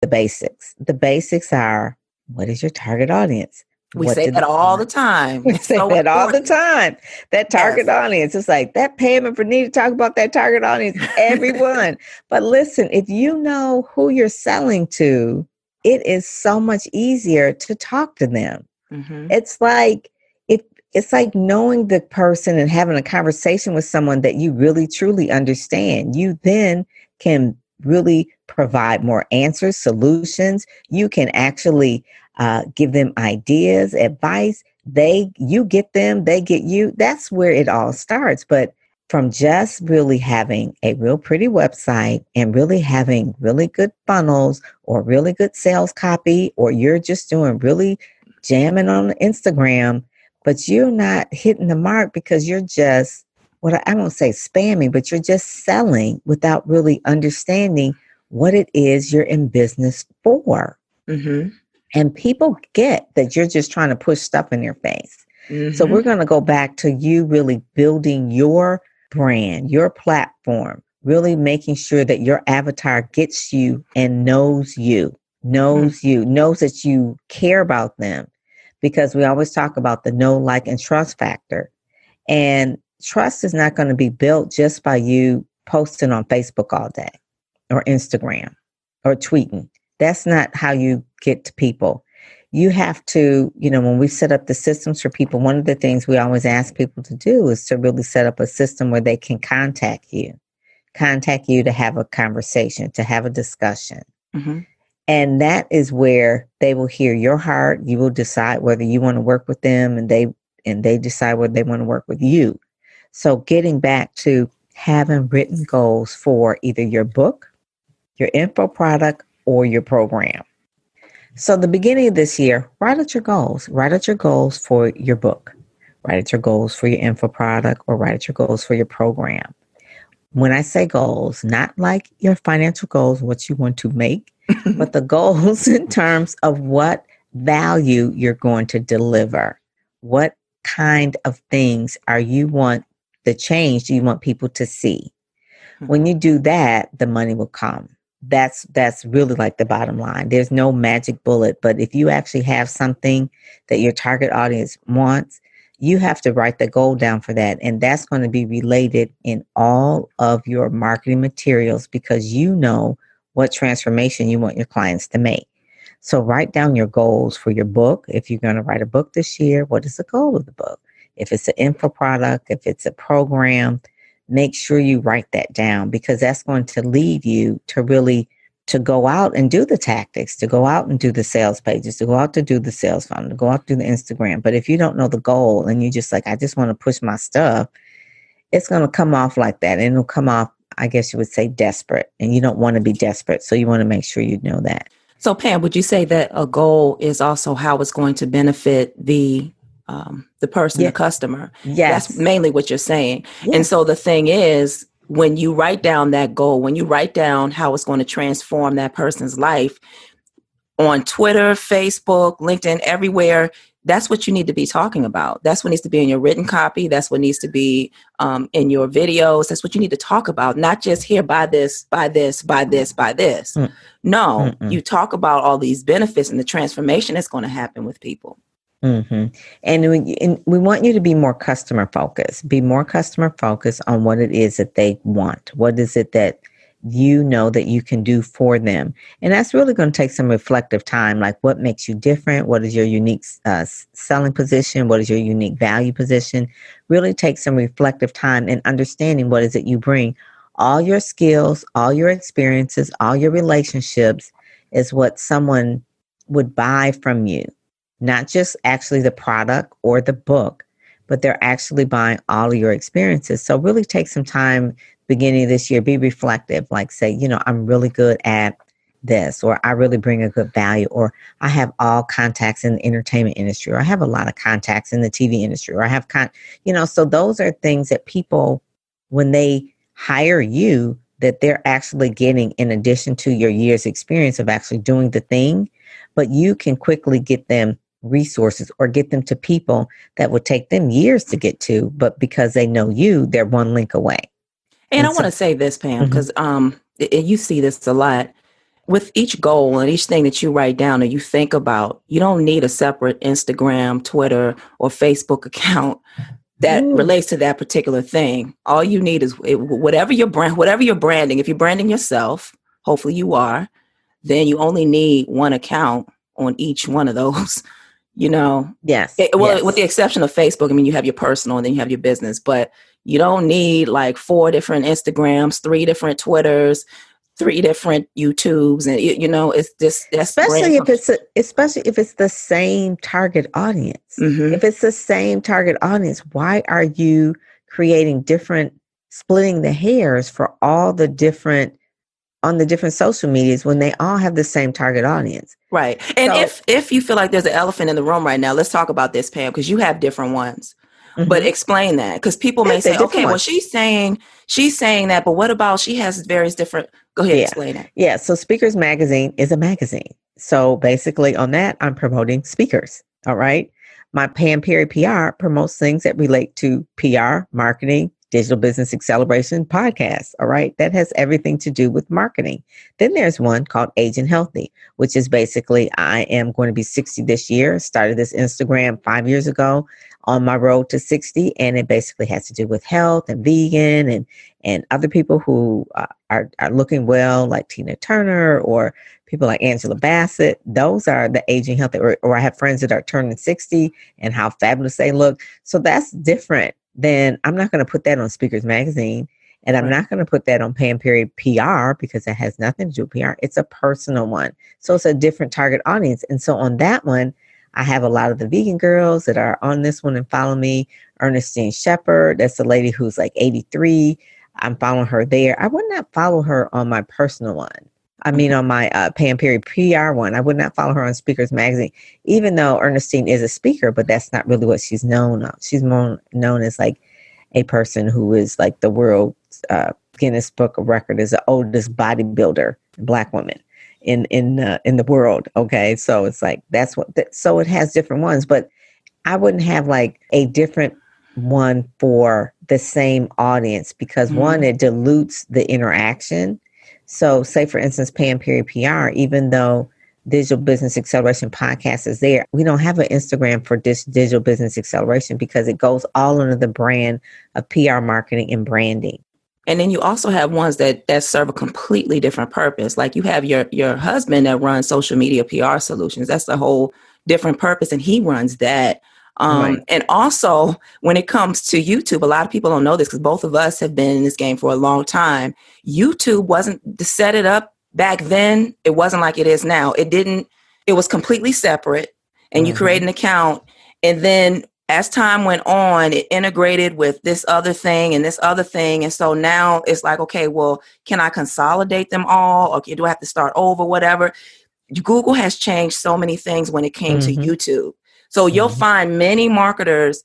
the basics. The basics are, what is your target audience? We What say do that they all want? the time. We It's say so that all the important. time. That target Yes. audience. It's like that payment for need to talk about that target audience, everyone. But listen, if you know who you're selling to, it is so much easier to talk to them. Mm-hmm. It's like it's like knowing the person and having a conversation with someone that you really truly understand. You then can really provide more answers, solutions. You can actually give them ideas, advice. You get them, they get you. That's where it all starts. But from just really having a real pretty website and really having really good funnels or really good sales copy, or you're just doing really jamming on Instagram, but you're not hitting the mark because you're just, what I won't say spamming, but you're just selling without really understanding what it is you're in business for. Mm-hmm. And people get that you're just trying to push stuff in their face. Mm-hmm. So we're going to go back to you really building your brand, your platform, really making sure that your avatar gets you and knows you, knows that you care about them. Because we always talk about the know, like, and trust factor. And trust is not going to be built just by you posting on Facebook all day or Instagram or tweeting. That's not how you get to people. You have to, when we set up the systems for people, one of the things we always ask people to do is to really set up a system where they can contact you to have a conversation, to have a discussion. Mm-hmm. And that is where they will hear your heart. You will decide whether you want to work with them, and they decide whether they want to work with you. So getting back to having written goals for either your book, your info product, or your program. So the beginning of this year, write out your goals. Write out your goals for your book. Write out your goals for your info product, or write out your goals for your program. When I say goals, not like your financial goals, what you want to make, but the goals in terms of what value you're going to deliver. What kind of things the change do you want people to see? When you do that, the money will come. That's really like the bottom line. There's no magic bullet, but if you actually have something that your target audience wants, you have to write the goal down for that. And that's going to be related in all of your marketing materials, because you know what transformation you want your clients to make. So write down your goals for your book. If you're going to write a book this year, what is the goal of the book? If it's an info product, if it's a program, make sure you write that down, because that's going to lead you to really to go out and do the tactics, to go out and do the sales pages, to go out to do the sales funnel, to go out to do the Instagram. But if you don't know the goal and you just like, I just want to push my stuff, it's going to come off like that. And it'll come off, I guess you would say, desperate. And you don't want to be desperate. So you want to make sure you know that. So Pam, would you say that a goal is also how it's going to benefit the person, the customer? Yes. That's mainly what you're saying. Yes. And so the thing is, when you write down that goal, when you write down how it's going to transform that person's life on Twitter, Facebook, LinkedIn, everywhere, that's what you need to be talking about. That's what needs to be in your written copy. That's what needs to be in your videos. That's what you need to talk about, not just here, buy this, buy this, buy this, buy this. No, you talk about all these benefits and the transformation that's going to happen with people. Mm-hmm. And we want you to be more customer focused. Be more customer focused on what it is that they want. What is it that you know that you can do for them? And that's really going to take some reflective time. Like, what makes you different? What is your unique selling position? What is your unique value position? Really take some reflective time and understanding what is it you bring. All your skills, all your experiences, all your relationships is what someone would buy from you. Not just actually the product or the book, but they're actually buying all of your experiences. So really take some time beginning of this year, be reflective, like say, I'm really good at this, or I really bring a good value, or I have all contacts in the entertainment industry, or I have a lot of contacts in the TV industry, or I have, so those are things that people, when they hire you, that they're actually getting in addition to your year's experience of actually doing the thing, but you can quickly get them resources or get them to people that would take them years to get to, but because they know you, they're one link away. And I want to say this, Pam, because you see this a lot. with each goal and each thing that you write down or you think about, you don't need a separate Instagram, Twitter, or Facebook account that relates to that particular thing. All you need is whatever your whatever you're branding. If you're branding yourself, hopefully you are, then you only need one account on each one of those. Yes. With the exception of Facebook, I mean, you have your personal and then you have your business, but you don't need like 4 different Instagrams, 3 different Twitters, 3 different YouTubes, and it's just especially if it's the same target audience. Mm-hmm. If it's the same target audience, why are you creating splitting the hairs for all the different on the different social medias when they all have the same target audience? Right. And if you feel like there's an elephant in the room right now, let's talk about this, Pam, because you have different ones. Mm-hmm. But explain that, because people may say, okay, well, she's saying that, but what about she has various different, go ahead, explain it. Yeah. So Speakers Magazine is a magazine. So basically on that, I'm promoting speakers. All right. My Pam Perry PR promotes things that relate to PR, marketing, digital business acceleration, podcasts. All right. That has everything to do with marketing. Then there's one called Aging Healthy, which is basically, I am going to be 60 this year. Started this Instagram 5 years ago on my road to 60. And it basically has to do with health and vegan and other people who are looking well, like Tina Turner or people like Angela Bassett. Those are the Aging Healthy, or I have friends that are turning 60 and how fabulous they look. So that's different. Then I'm not going to put that on Speakers Magazine, and I'm not going to put that on Pam Perry PR because it has nothing to do with PR. It's a personal one. So it's a different target audience. And so on that one, I have a lot of the vegan girls that are on this one and follow me. Ernestine Shepherd, that's a lady who's like 83. I'm following her there. I would not follow her on my personal one. I mean, on my Pam Perry PR one, I would not follow her on Speakers Magazine, even though Ernestine is a speaker, but that's not really what she's known of. She's more known as like a person who is like the world Guinness Book of Record as the oldest bodybuilder, Black woman in the world. Okay, so it's like so it has different ones, but I wouldn't have like a different one for the same audience because one, it dilutes the interaction. So say, for instance, Pam Perry PR, even though Digital Business Acceleration Podcast is there, we don't have an Instagram for this Digital Business Acceleration because it goes all under the brand of PR marketing and branding. And then you also have ones that serve a completely different purpose. Like you have your husband that runs social media PR solutions. That's a whole different purpose, and he runs that. And also, when it comes to YouTube, a lot of people don't know this because both of us have been in this game for a long time. YouTube wasn't to set it up back then. It wasn't like it is now. It was completely separate, and you create an account. And then as time went on, it integrated with this other thing and this other thing. And so now it's like, okay, well, can I consolidate them all? Or do I have to start over? Whatever. Google has changed so many things when it came to YouTube. So you'll find many marketers